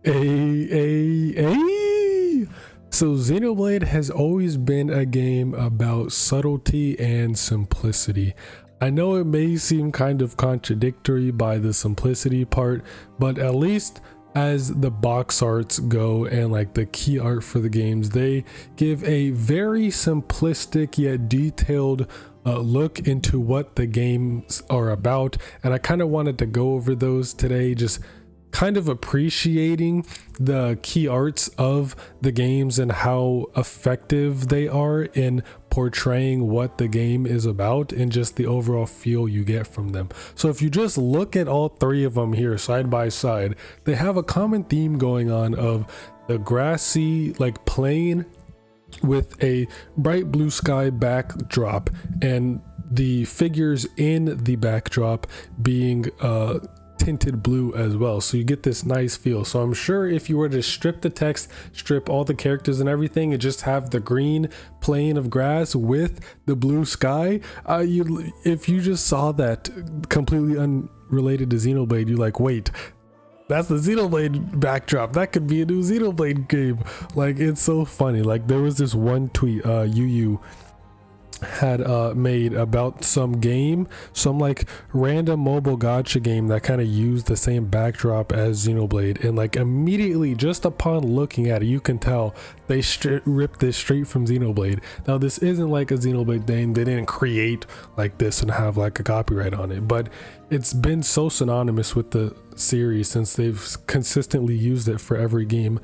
A. So Xenoblade has always been a game about subtlety and simplicity. I know it may seem kind of contradictory by the simplicity part, but at least as the box arts go and like the key art for the games, they give a very simplistic yet detailed look into what the games are about. And I kind of wanted to go over those today, just kind of appreciating the key arts of the games and how effective they are in portraying what the game is about and just the overall feel you get from them. So if you just look at all three of them here side by side, they have a common theme going on of the grassy like plain with a bright blue sky backdrop and the figures in the backdrop being tinted blue as well, so you get this nice feel. So I'm sure if you were to strip the text, strip all the characters and everything, and just have the green plane of grass with the blue sky, if you just saw that completely unrelated to Xenoblade, you're like, wait, that's the Xenoblade backdrop, that could be a new Xenoblade game. Like, it's so funny. Like, there was this one tweet Yu had made about some like random mobile gacha game that kind of used the same backdrop as Xenoblade, and like immediately just upon looking at it you can tell they ripped this straight from Xenoblade. Now this isn't like a Xenoblade thing, they didn't create like this and have like a copyright on it, but it's been so synonymous with the series since they've consistently used it for every game.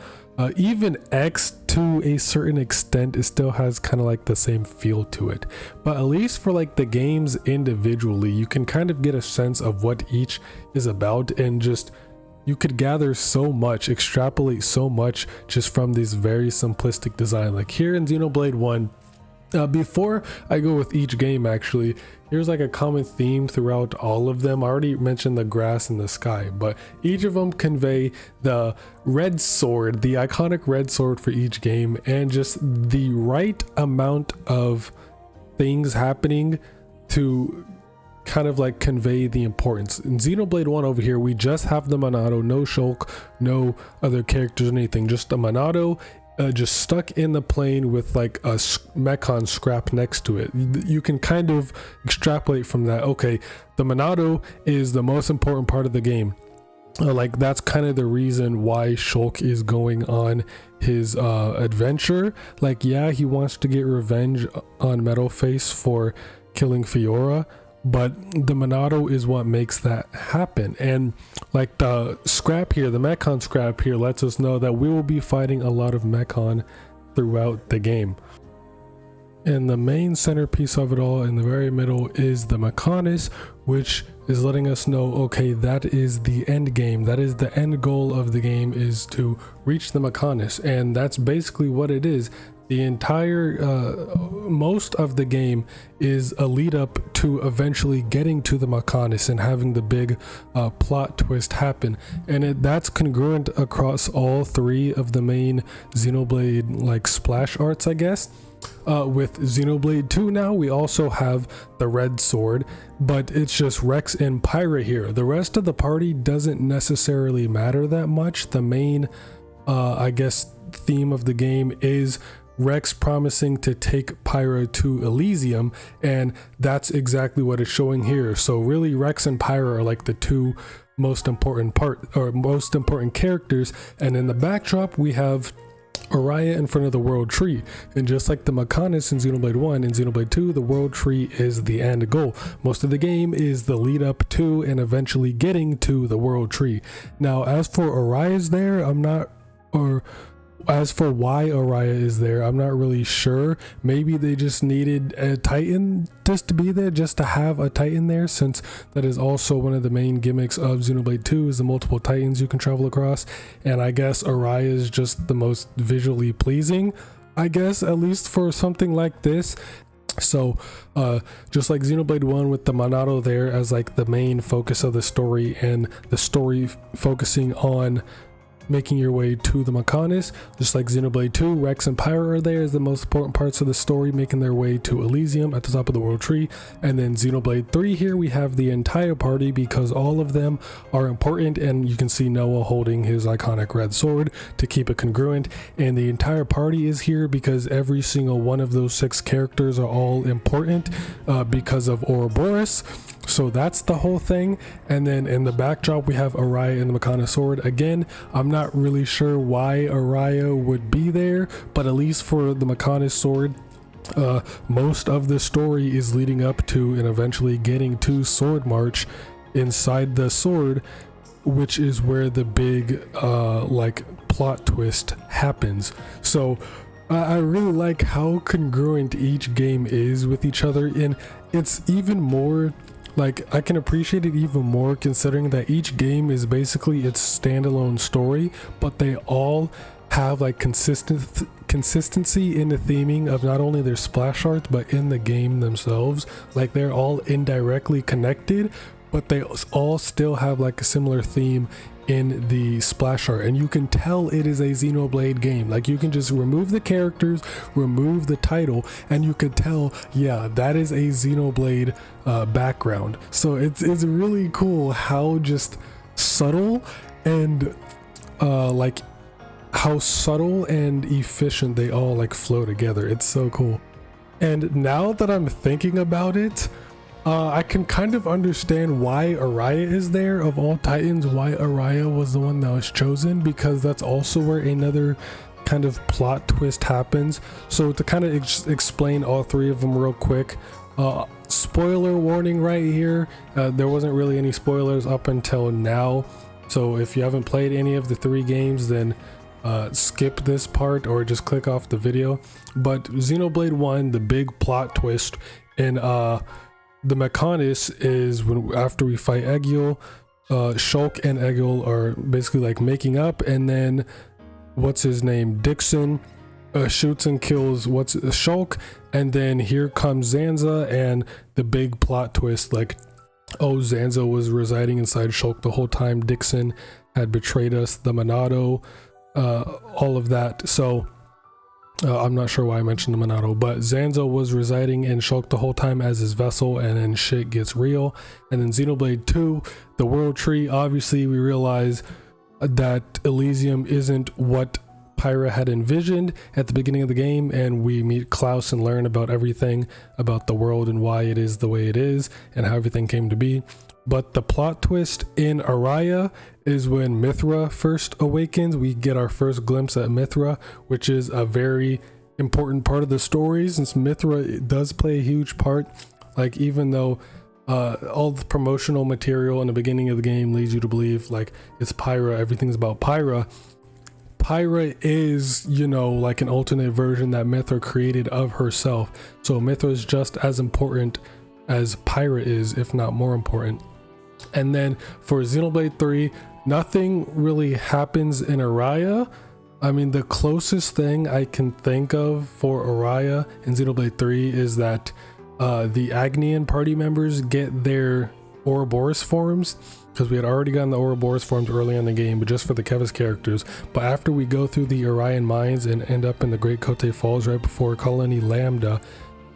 Even X, to a certain extent, it still has kind of like the same feel to it, but at least for like the games individually you can kind of get a sense of what each is about, and just you could gather so much, extrapolate so much just from this very simplistic design. Like here in Xenoblade 1, before I go with each game, actually, here's like a common theme throughout all of them. I already mentioned the grass and the sky, but each of them convey the red sword, the iconic red sword for each game, and just the right amount of things happening to kind of like convey the importance. In Xenoblade 1 over here, we just have the Monado, no Shulk, no other characters or anything, just a Monado just stuck in the plane with like a Mechon scrap next to it. You can kind of extrapolate from that, okay, the Monado is the most important part of the game. Like that's kind of the reason why Shulk is going on his adventure. Like, yeah, he wants to get revenge on Metalface for killing Fiora, but the Monado is what makes that happen. And like the scrap here, the Mechon scrap here, lets us know that we will be fighting a lot of Mechon throughout the game. And the main centerpiece of it all in the very middle is the Mechonis, which is letting us know, okay, that is the end game, that is the end goal of the game, is to reach the Mechonis. And that's basically what it is. The entire most of the game is a lead up to eventually getting to the Mechonis and having the big plot twist happen, and that's congruent across all three of the main Xenoblade like splash arts, I guess. With Xenoblade 2 now we also have the red sword, but it's just Rex and Pyra here. The rest of the party doesn't necessarily matter that much. The main I guess theme of the game is Rex promising to take Pyra to Elysium, and that's exactly what it's showing here. So really Rex and Pyra are like the two most important characters, and in the backdrop we have Araya in front of the World Tree. And just like the Mechonis in Xenoblade 1, in Xenoblade 2 the World Tree is the end goal. Most of the game is the lead up to and eventually getting to the World Tree. Now as for Araya's there, as for why Araya is there, I'm not really sure. Maybe they just needed a Titan just to be there, just to have a Titan there, since that is also one of the main gimmicks of Xenoblade 2 is the multiple Titans you can travel across. And I guess Araya is just the most visually pleasing, I guess, at least for something like this. So just like Xenoblade 1 with the Monado there as like the main focus of the story, and the story focusing on making your way to the Mechonis. Just like Xenoblade 2, Rex and Pyra are there as the most important parts of the story, making their way to Elysium at the top of the world tree. And then Xenoblade 3 here, we have the entire party because all of them are important, and you can see Noah holding his iconic red sword to keep it congruent. And the entire party is here because every single one of those 6 characters are all important because of Ouroboros. So that's the whole thing. And then in the backdrop we have Araya and the Mechonis sword. Again, I'm not really sure why Araya would be there, but at least for the Mechonis sword, most of the story is leading up to and eventually getting to Sword March inside the sword, which is where the big like plot twist happens. So I really like how congruent each game is with each other, and it's even more like I can appreciate it even more considering that each game is basically its standalone story, but they all have like consistency in the theming of not only their splash art but in the game themselves. Like they're all indirectly connected, but they all still have like a similar theme in the splash art, and you can tell it is a Xenoblade game. Like you can just remove the characters, remove the title, and you could tell, yeah, that is a Xenoblade background. So it's really cool how just subtle and like how subtle and efficient they all like flow together. It's so cool. And now that I'm thinking about it, I can kind of understand why Araya is there. Of all Titans, why Araya was the one that was chosen, because that's also where another kind of plot twist happens. So to kind of explain all 3 of them real quick, spoiler warning right here, there wasn't really any spoilers up until now, so if you haven't played any of the 3 games, then skip this part or just click off the video. But Xenoblade 1, the big plot twist in the Mechonis is when after we fight Egil, Shulk and Egil are basically like making up, and then what's his name, Dixon, shoots and kills Shulk, and then here comes Zanza, and the big plot twist, like, oh, Zanza was residing inside Shulk the whole time, Dixon had betrayed us, the Monado, all of that. So I'm not sure why I mentioned the Monado, but Zanza was residing in Shulk the whole time as his vessel, and then shit gets real. And then Xenoblade 2, the World Tree, obviously we realize that Elysium isn't what Pyra had envisioned at the beginning of the game, and we meet Klaus and learn about everything about the world and why it is the way it is and how everything came to be. But the plot twist in Araya is when Mithra first awakens. We get our first glimpse at Mithra, which is a very important part of the story, since Mithra does play a huge part. Like, even though all the promotional material in the beginning of the game leads you to believe like it's Pyra, everything's about Pyra, Pyra is, you know, like an alternate version that Mithra created of herself. So Mithra is just as important as Pyra is, if not more important. And then for Xenoblade 3, nothing really happens in Araya. I mean, the closest thing I can think of for Araya in Xenoblade 3 is that the Agnian party members get their Ouroboros forms, because we had already gotten the Ouroboros forms early in the game, but just for the Kevis characters. But after we go through the Orion mines and end up in the Great Kote Falls right before Colony Lambda,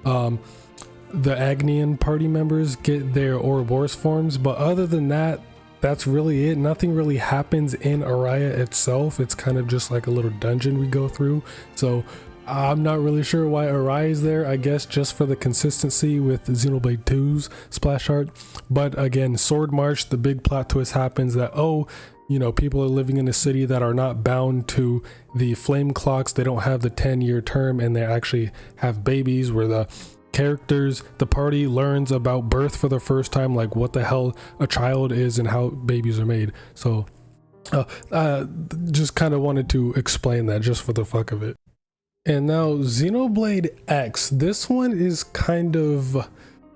the Agnian party members get their Ouroboros forms. But other than that, that's really it. Nothing really happens in Araya itself. It's kind of just like a little dungeon we go through. So I'm not really sure why Araya is there. I guess just for the consistency with Xenoblade 2's splash art. But again, Sword March, the big plot twist happens that, oh, you know, people are living in a city that are not bound to the flame clocks. They don't have the 10-year term, and they actually have babies, where the characters, the party learns about birth for the first time, like what the hell a child is and how babies are made. So just kind of wanted to explain that just for the fuck of it. And now Xenoblade X, this one is kind of,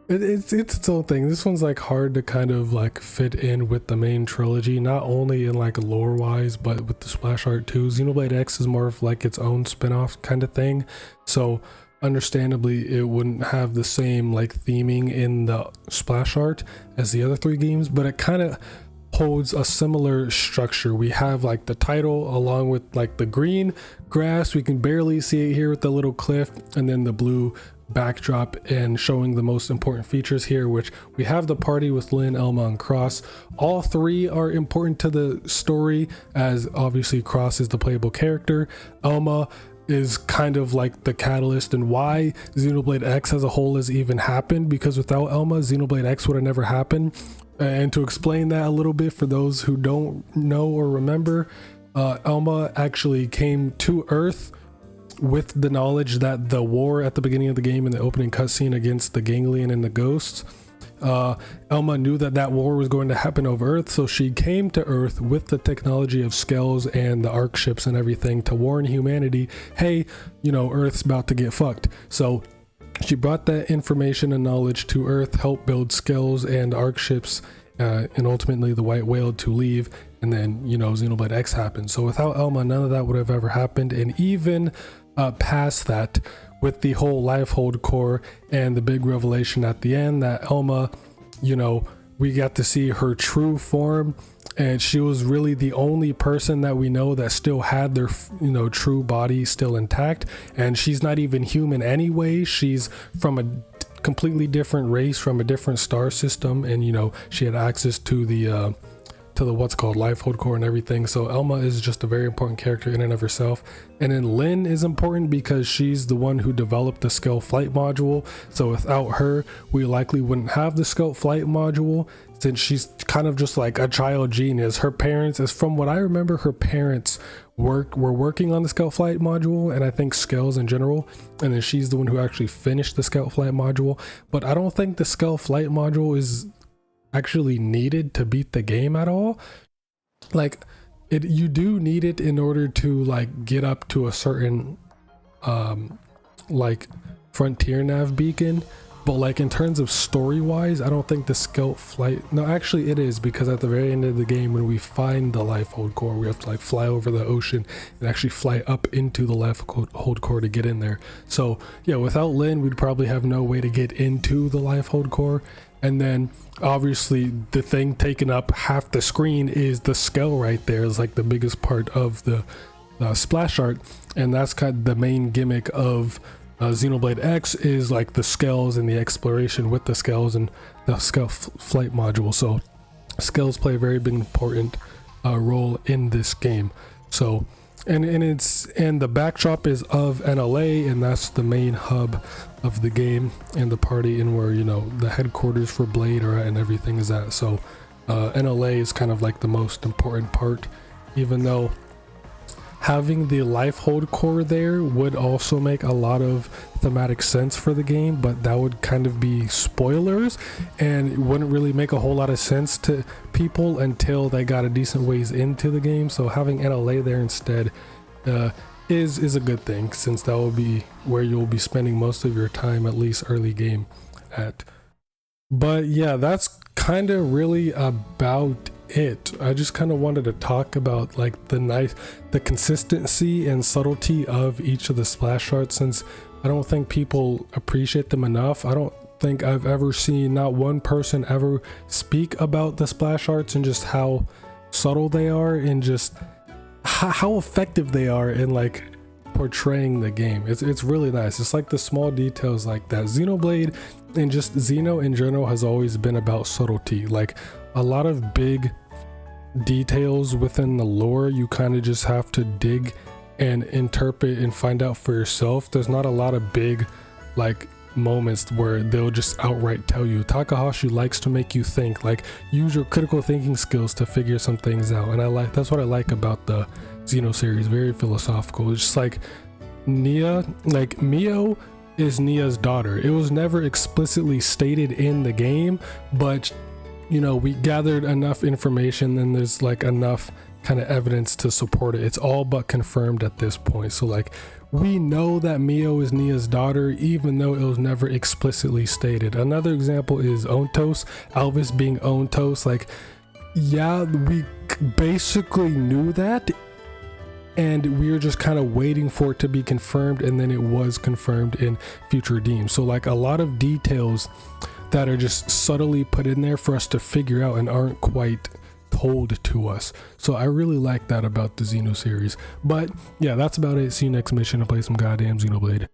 it's its own thing. This one's like hard to kind of like fit in with the main trilogy, not only in like lore wise, but with the splash art too. Xenoblade X is more of like its own spin-off kind of thing. So understandably it wouldn't have the same like theming in the splash art as the other 3 games, but it kind of, holds a similar structure. We have like the title along with like the green grass, we can barely see it here with the little cliff, and then the blue backdrop and showing the most important features here, which we have the party with Lynn, Elma, and Cross. All three are important to the story, as obviously Cross is the playable character. Elma is kind of like the catalyst and why Xenoblade X as a whole has even happened, because without Elma, Xenoblade X would have never happened. And to explain that a little bit for those who don't know or remember, Elma actually came to Earth with the knowledge that the war at the beginning of the game in the opening cutscene against the Ganglion and the ghosts, Elma knew that that war was going to happen over Earth, so she came to Earth with the technology of Skells and the Arc ships and everything to warn humanity, hey, you know, Earth's about to get fucked. So she brought that information and knowledge to Earth, helped build Skells and Arc ships, and ultimately the White Whale to leave, and then, you know, Xenoblade X happened. So without Elma, none of that would have ever happened. And even past that, with the whole Lifehold core and the big revelation at the end that Elma, you know, we got to see her true form, and she was really the only person that we know that still had their, you know, true body still intact. And she's not even human anyway, she's from a completely different race, from a different star system, and you know, she had access to the what's called Lifehold core and everything. So Elma is just a very important character in and of herself. And then Lynn is important because she's the one who developed the Skell flight module. So without her, we likely wouldn't have the Skell flight module, since she's kind of just like a child genius. Her parents, as from what I remember, her parents were working on the Scout flight module, and I think Skells in general, and then she's the one who actually finished the Scout flight module. But I don't think the Scout flight module is actually needed to beat the game at all. Like, you do need it in order to like get up to a certain like frontier nav beacon, but like in terms of story wise, I don't think the Scout flight, no, actually it is, because at the very end of the game, when we find the Lifehold core, we have to like fly over the ocean and actually fly up into the Lifehold core to get in there. So yeah, without Lynn, we'd probably have no way to get into the Lifehold core. And then obviously the thing taking up half the screen is the Skell right there, is like the biggest part of the splash art, and that's kind of the main gimmick of Xenoblade X, is like the Skells and the exploration with the Skells and the Skell flight module. So Skells play a very big important role in this game. So and the backdrop is of NLA, and that's the main hub of the game and the party, and where, you know, the headquarters for Blade are at and everything is at. So NLA is kind of like the most important part, even though having the Lifehold core there would also make a lot of thematic sense for the game, but that would kind of be spoilers, and it wouldn't really make a whole lot of sense to people until they got a decent ways into the game. So having NLA there instead is a good thing, since that will be where you'll be spending most of your time, at least early game, at. But yeah, that's kind of really about it. I just kind of wanted to talk about like the consistency and subtlety of each of the splash arts, since I don't think people appreciate them enough. I don't think I've ever seen not one person ever speak about the splash arts and just how subtle they are, and just how effective they are in like portraying the game. It's really nice. It's like the small details like that. Xenoblade and just Xeno in general has always been about subtlety. Like a lot of big details within the lore, you kind of just have to dig and interpret and find out for yourself. There's not a lot of big like moments where they'll just outright tell you. Takahashi likes to make you think, like use your critical thinking skills to figure some things out, and that's what I like about the Xeno series. Very philosophical. It's just like Nia, like Mio is Nia's daughter. It was never explicitly stated in the game, but you know, we gathered enough information and there's like enough kind of evidence to support it. It's all but confirmed at this point. So like we know that Mio is Nia's daughter, even though it was never explicitly stated. Another example is Ontos, Alvis being Ontos. Like, yeah, we basically knew that, and we were just kind of waiting for it to be confirmed, and then it was confirmed in future redeems. So like a lot of details that are just subtly put in there for us to figure out and aren't quite told to us. So I really like that about the Xeno series. But yeah, that's about it. See you next mission to play some goddamn Xenoblade.